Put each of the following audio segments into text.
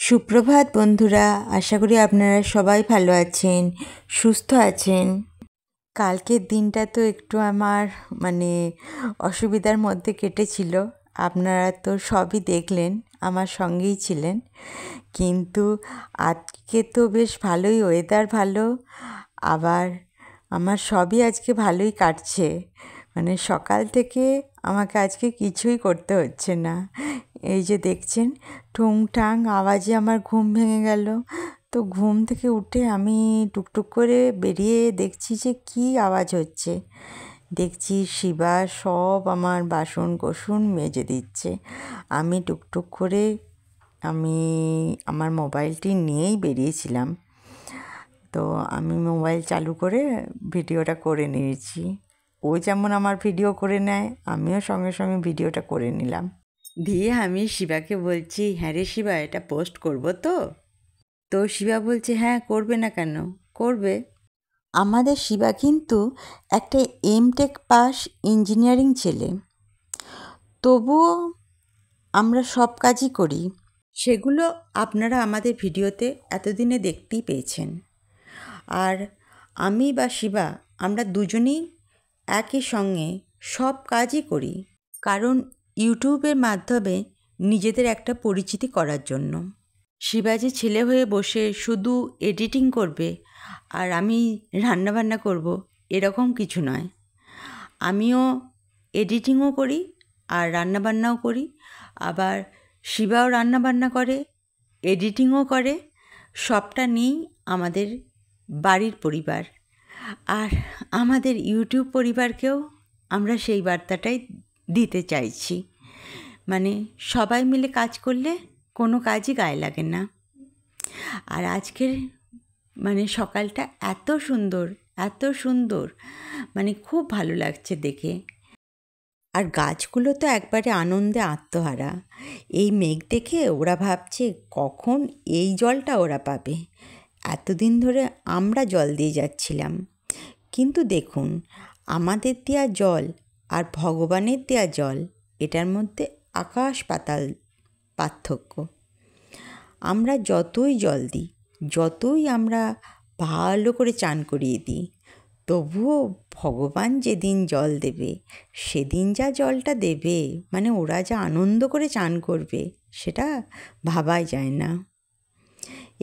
সুপ্রভাত বন্ধুরা, আশা করি আপনারা সবাই ভালো আছেন, সুস্থ আছেন। কালকের দিনটা তো একটু আমার অসুবিধার মধ্যে কেটেছিল। আপনারা তো সবই দেখলেন, আমার সঙ্গেই ছিলেন। কিন্তু আজকে তো বেশ ভালোই ওয়েদার ভালো, আবার আমার সবই আজকে ভালোই কাটছে। সকাল থেকে আমাকে আজকে কিছুই করতে হচ্ছে না। এই যে দেখছেন, ঠুংঠাং আওয়াজে আমার ঘুম ভেঙে গেল। তো ঘুম থেকে উঠে আমি টুকটুক করে বেরিয়ে দেখছি যে কী আওয়াজ হচ্ছে। দেখছি শিবা সব আমার বাসন কোসন মেজে দিচ্ছে। আমি টুকটুক করে আমার মোবাইলটি নিয়েই বেরিয়েছিলাম। তো আমি মোবাইল চালু করে ভিডিওটা করে নিয়েছি। ও যেমন আমার ভিডিও করে নেয়, আমিও সঙ্গে সঙ্গে ভিডিওটা করে নিলাম। দিয়ে আমি শিবাকে বলছি, হ্যাঁ রে শিবা, এটা পোস্ট করব তো? তো শিবা বলছে, হ্যাঁ করবে না কেন, করবে। আমাদের শিবা কিন্তু একটা এমটেক পাস ইঞ্জিনিয়ারিং ছেলে, তবুও আমরা সব কাজই করি। সেগুলো আপনারা আমাদের ভিডিওতে এতদিনে দেখতেই পেয়েছেন। আর আমি বা শিবা, আমরা দুজনেই একই সঙ্গে সব কাজই করি, কারণ ইউটিউবের মাধ্যমে নিজেদের একটা পরিচিতি করার জন্য। শিবা যে ছেলে হয়ে বসে শুধু এডিটিং করবে আর আমি রান্নাবান্না করব, এরকম কিছু নয়। আমিও এডিটিংও করি আর রান্নাবান্নাও করি। আবার শিবাও রান্নাবান্না করে, এডিটিংও করে। সবটা নিয়েই আমাদের বাড়ির পরিবার। আর আমাদের ইউটিউব পরিবারকেও আমরা সেই বার্তাটাই দিতে চাইছি। সবাই মিলে কাজ করলে কোনো কাজই গায়ে লাগে না। আর আজকের সকালটা এত সুন্দর, এত সুন্দর, খুব ভালো লাগছে দেখে। আর গাছগুলো তো একবারে আনন্দে আত্মহারা। এই মেঘ দেখে ওরা ভাবছে কখন এই জলটা ওরা পাবে। এতদিন ধরে আমরা জল দিয়ে যাচ্ছিলাম, কিন্তু দেখুন, আমাদের দেওয়া জল আর ভগবানের দেওয়া জল, এটার মধ্যে আকাশ পাতাল পার্থক্য। আমরা যতই জল দিই, যতই আমরা ভালো করে চান করিয়ে দিই, তবুও ভগবান যেদিন জল দেবে, সেদিন যা জলটা দেবে, ওরা যা আনন্দ করে চান করবে, সেটা ভাবাই যায় না।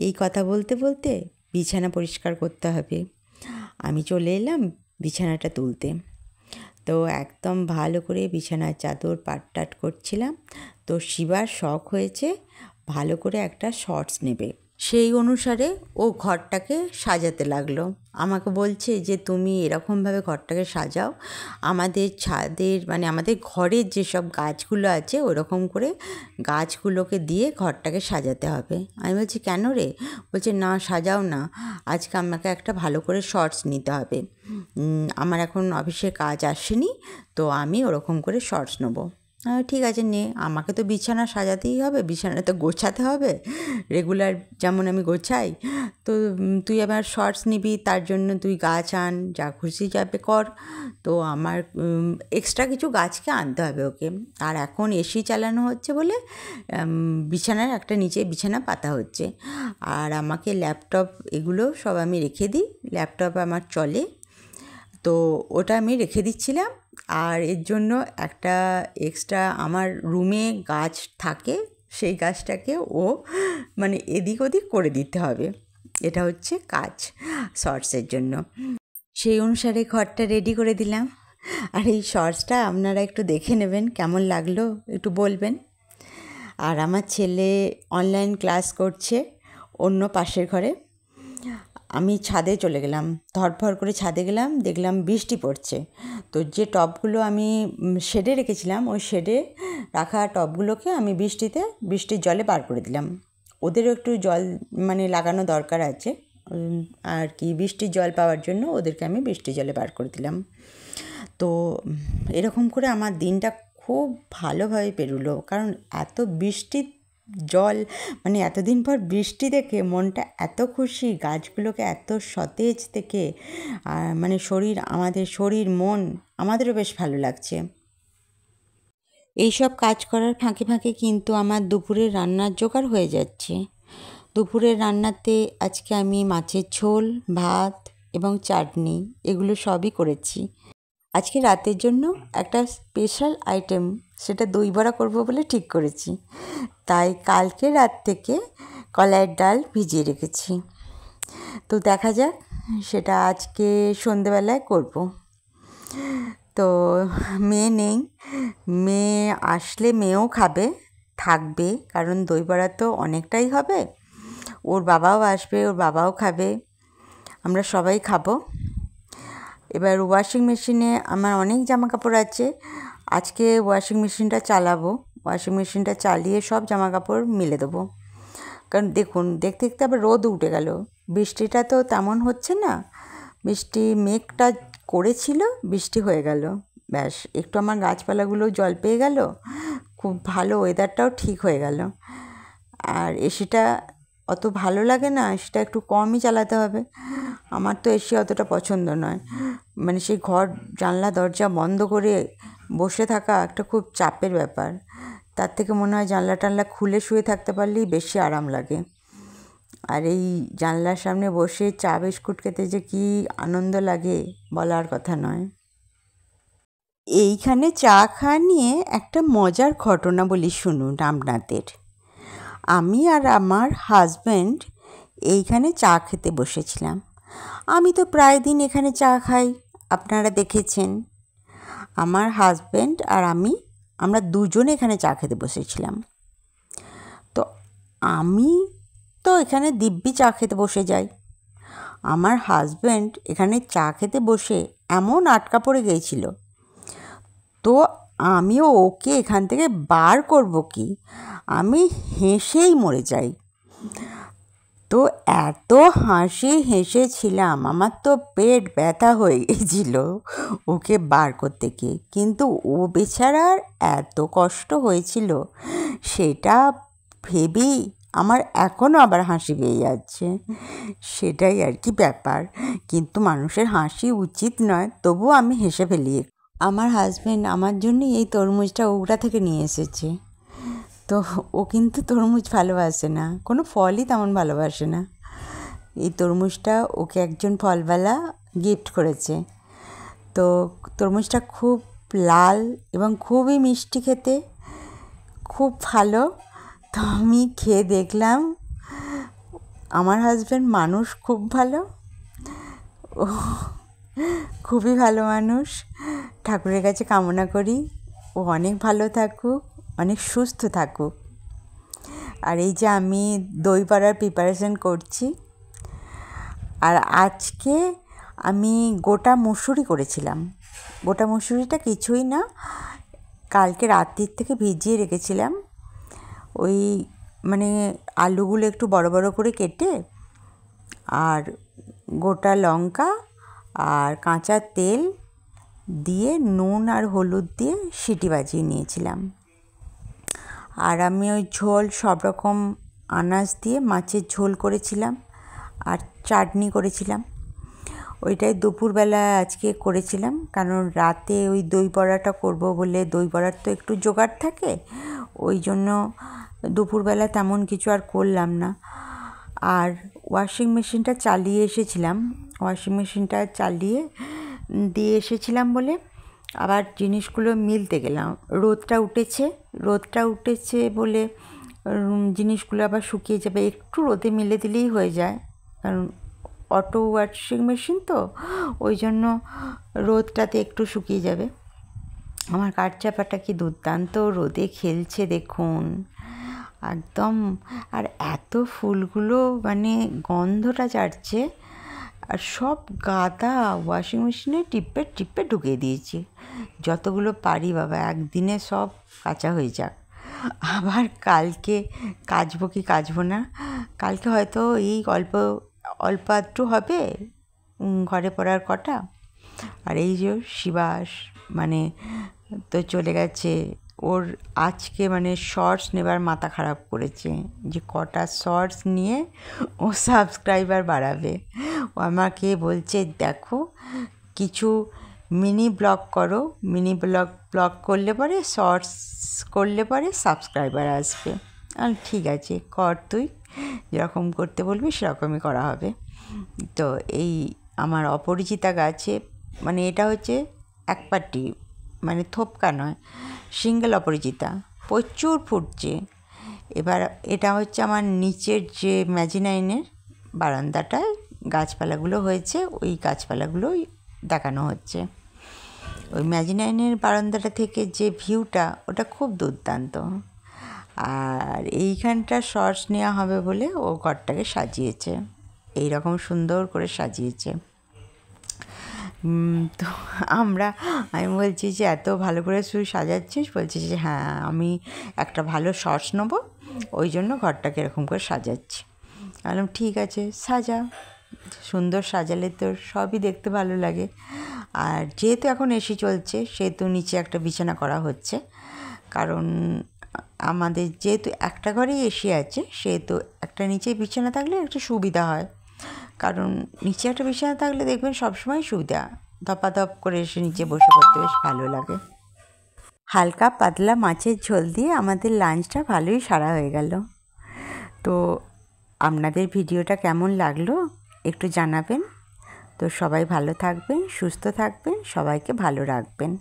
এই কথা বলতে বলতে বিছানা পরিষ্কার করতে হবে। আমি চলে এলাম বিছানাটা তুলতে। তো একদম ভালো করে বিছানার চাদর পাটটাট করছিলাম। তো শিবার শখ হয়েছে ভালো করে একটা শর্টস নেবে। সেই অনুসারে ও ঘরটাকে সাজাতে লাগলো। আমাকে বলছে যে তুমি এরকমভাবে ঘরটাকে সাজাও, আমাদের ছাদের আমাদের ঘরের যেসব গাছগুলো আছে ওরকম করে গাছগুলোকে দিয়ে ঘরটাকে সাজাতে হবে। আমি বলছি কেন রে? বলছে না সাজাও না, আজকে আমাকে একটা ভালো করে শর্টস নিতে হবে। আমার এখন অফিসের কাজ আসেনি, তো আমি ওরকম করে শর্টস নেবো। ঠিক আছে নে, আমাকে তো বিছানা সাজাতেই হবে, বিছানা তো গোছাতে হবে রেগুলার যেমন আমি গোছাই। তো তুই আবার শর্টস নিবি, তার জন্য তুই গাছ আন, যা খুশি যাবে কর। তো আমার এক্সট্রা কিছু গাছকে আনতে হবে ওকে। আর এখন এসি চালানো হচ্ছে বলে বিছানার একটা নিচে বিছানা পাতা হচ্ছে। আর আমাকে ল্যাপটপ এগুলো সব আমি রেখে দিই, ল্যাপটপ আমার চলে, তো ওটা আমি রেখে দিচ্ছিলাম। আর এর জন্য একটা এক্সট্রা আমার রুমে গাছ থাকে, সেই গাছটাকে ও এদিক ওদিক করে দিতে হবে। এটা হচ্ছে কাজ শর্টসের জন্য। সেই অনুসারে ঘরটা রেডি করে দিলাম। আর এই শর্টসটা আপনারা একটু দেখে নেবেন, কেমন লাগলো একটু বলবেন। আর আমার ছেলে অনলাইন ক্লাস করছে অন্য পাশের ঘরে। আমি ছাদে চলে গেলাম, ধরফর করে ছাদে গেলাম, দেখলাম বৃষ্টি পড়ছে। তো যে টবগুলো আমি শেডে রেখেছিলাম, ওই শেডে রাখা টবগুলোকে আমি বৃষ্টির জলে বার করে দিলাম। ওদেরও একটু জল লাগানো দরকার আছে আর কি, বৃষ্টির জল পাওয়ার জন্য ওদেরকে আমি বৃষ্টির জলে বার করে দিলাম। তো এরকম করে আমার দিনটা খুব ভালোভাবে পেরোলো, কারণ এত বৃষ্টির জল এতদিন পর বৃষ্টি দেখে মনটা এত খুশি, গাছগুলোকে এত সতেজ দেখে আমাদের শরীর মন আমাদেরও বেশ ভালো লাগছে। এইসব কাজ করার ফাঁকে ফাঁকে কিন্তু আমার দুপুরে রান্নার জোগাড় হয়ে যাচ্ছে। দুপুরের রান্নাতে আজকে আমি মাছের ঝোল, ভাত এবং চাটনি এগুলো সবই করেছি। আজকে রাতের জন্য একটা স্পেশাল আইটেম, সেটা দই বড়া করবো বলে ঠিক করেছি। তাই কালকে রাত থেকে কলাইয়ের ডাল ভিজিয়ে রেখেছি। তো দেখা যাক, সেটা আজকে সন্ধেবেলায় করব। তো মেয়ে নেই, মেয়ে আসলে মেয়েও খাবে, থাকবে, কারণ দই বড়া তো অনেকটাই হবে। ওর বাবাও আসবে, ওর বাবাও খাবে, আমরা সবাই খাবো। এবার ওয়াশিং মেশিনে আমার অনেক জামা কাপড় আছে, আজকে ওয়াশিং মেশিনটা চালাবো। ওয়াশিং মেশিনটা চালিয়ে সব জামা কাপড় মেলে দেবো। কারণ দেখুন, দেখতে দেখতে আবার রোদ উঠে গেল। বৃষ্টিটা তো তেমন হচ্ছে না, বৃষ্টি মেঘটা করেছিল, বৃষ্টি হয়ে গেল, ব্যাস। একটু আমার গাছপালাগুলো জল পেয়ে গেল, খুব ভালো, ওয়েদারটাও ঠিক হয়ে গেল। আর এসিটা অত ভালো লাগে না, সেটা একটু কমই চালাতে হবে। আমার তো এসি অতটা পছন্দ নয়, মানে সেই ঘর জানলা দরজা বন্ধ করে বসে থাকা একটা খুব চাপের ব্যাপার। তার থেকে মনে হয় জানলা টানলা খুলে শুয়ে থাকতে পারলেই বেশি আরাম লাগে। আর এই জানলার সামনে বসে চা বিস্কুট খেতে যে কী আনন্দ লাগে, বলার কথা নয়। এইখানে চা খাওয়া নিয়ে একটা মজার ঘটনা বলি, শুনুন আপনাদের। আমি আর আমার হাজব্যান্ড এইখানে চা খেতে বসেছিলাম। আমি তো প্রায় দিন এখানে চা খাই, আপনারা দেখেছেন। আমার হাজব্যান্ড আর আমরা দুজনে এখানে চা খেতে বসেছিলাম। তো আমি তো এখানে দিব্যি চা খেতে বসে যাই। আমার হাজব্যান্ড এখানে চা খেতে বসে এমন আটকা পড়ে গিয়েছিল, তো আমিও ওকে এখান থেকে বার করব কি, আমি হেসেই মরে যাই। তো এত হেসেছিলাম, আমার তো পেট ব্যথা হয়ে গেছিল ওকে বার করতে গিয়ে। কিন্তু ও বেচারার এত কষ্ট হয়েছিল, সেটা ভেবেই আমার এখনও আবার হাসি পেয়ে যাচ্ছে। সেটাই আর কি ব্যাপার। কিন্তু মানুষের হাসি উচিত নয়, তবুও আমি হেসে ফেলি। আমার হাজব্যান্ড আমার জন্যই এই তরমুজটা উগড়া থেকে নিয়ে এসেছে। তো ও কিন্তু তরমুজ ভালোবাসে না, কোনো ফলই তেমন ভালোবাসে না। এই তরমুজটা ওকে একজন ফলওয়ালা গিফট করেছে। তো তরমুজটা খুব লাল এবং খুবই মিষ্টি খেতে, খুব ভালো। তো আমি খেয়ে দেখলাম, আমার হাজব্যান্ড মানুষ খুব ভালো, ও খুবই ভালো মানুষ। ঠাকুরের কাছে কামনা করি ও অনেক ভালো থাকুক, অনেক সুস্থ থাকুক। আর এই যে আমি দই বড়ার প্রিপারেশন করছি, আর আজকে আমি গোটা মুসুরি করেছিলাম। গোটা মুসুরিটা কিছুই না, কালকে রাত্রির থেকে ভিজিয়ে রেখেছিলাম। ওই মানে আলুগুলো একটু বড় বড় করে কেটে, আর গোটা লঙ্কা আর কাঁচা তেল দিয়ে নুন আর হলুদ দিয়ে সিটি বাজিয়ে নিয়েছিলাম। আর আমি ওই ঝোল সব রকম আনাজ দিয়ে মাছের ঝোল করেছিলাম, আর চাটনি করেছিলাম। ওইটাই দুপুরবেলা আজকে করেছিলাম, কারণ রাতে ওই দই বড়াটা করবো বলে, দই বড়ার তো একটু জোগাড় থাকে, ওই জন্য দুপুরবেলা তেমন কিছু আর করলাম না। আর ওয়াশিং মেশিনটা চালিয়ে এসেছিলাম, ওয়াশিং মেশিনটা চালিয়ে দিয়ে এসেছিলাম বলে আবার জিনিসগুলো মিলতে গেলাম। রোদটা উঠেছে বলে জিনিসগুলো আবার শুকিয়ে যাবে, একটু রোদে মেলে দিলেই হয়ে যায়, কারণ অটো ওয়াশিং মেশিন তো, ওই জন্য রোদটাতে একটু শুকিয়ে যাবে। আমার কাঠচাপাটা কি দুর্দান্ত রোদে খেলছে দেখুন একদম। আর এত ফুলগুলো মানে গন্ধটা ছাড়ছে, আর সব গাদা ওয়াশিং মেশিনে টিপে টিপে ঢুকিয়ে দিয়েছি। যতগুলো পারি বাবা, একদিনে সব কাচা হয়ে যাক। আবার কালকে কাচবো কি কাচবো না, কালকে হয়তো এই অল্প একটু হবে, ঘরে পড়ার কটা। আর এই যে শিবাস মানে তো চলে গেছে, ওর আজকে মানে শর্টস নেবার মাথা খারাপ করেছে, যে কটা শর্টস নিয়ে ও সাবস্ক্রাইবার বাড়াবে। ও আমাকে বলছে, দেখো কিছু মিনি ব্লগ করো, মিনি ব্লগ করলে পরে, শর্টস করলে পরে সাবস্ক্রাইবার আসবে। আর ঠিক আছে, কর তুই, যেরকম করতে বলবি সেরকমই করা হবে। তো এই আমার অপরাজিতা গাছে মানে এটা হচ্ছে একপাটি, মানে থোপকা নয়, সিঙ্গেল অপরাজিতা, প্রচুর ফুটছে। এবার এটা হচ্ছে আমার নিচের যে ম্যাজিনাইনের বারান্দাটায় গাছপালাগুলো হয়েছে, ওই গাছপালাগুলোই দেখানো হচ্ছে। ওই ম্যাজিনাইনের বারান্দাটা থেকে যে ভিউটা, ওটা খুব দুর্দান্ত। আর এইখানটা শর্টস নেওয়া হবে বলে ও ঘরটাকে সাজিয়েছে, এই রকম সুন্দর করে সাজিয়েছে। তো আমি বলছি যে এত ভালো করে তুই সাজাচ্ছিস, বলছি যে হ্যাঁ আমি একটা ভালো শর্টস নেবো, ওই জন্য ঘরটাকে এরকম করে সাজাচ্ছি। বললাম ঠিক আছে সাজা, সুন্দর সাজালে তো সবই দেখতে ভালো লাগে। আর যেহেতু এখন এসি চলছে সেহেতু নিচে একটা বিছানা করা হচ্ছে, কারণ আমাদের যেহেতু একটা ঘরেই এসি আছে সেহেতু একটা নিচে বিছানা থাকলে একটু সুবিধা হয়। কারণ নিচে একটা বিছানা থাকলে দেখবেন সবসময় সুবিধা, ধপাধপ করে এসে নিচে বসে পড়তে বেশ ভালো লাগে। হালকা পাতলা মাছের ঝোল দিয়ে আমাদের লাঞ্চটা ভালোই সারা হয়ে গেল। তো আপনাদের ভিডিওটা কেমন লাগলো একটু জানাবেন। তো সবাই ভালো থাকবেন, সুস্থ থাকবেন, সবাইকে ভালো রাখবেন।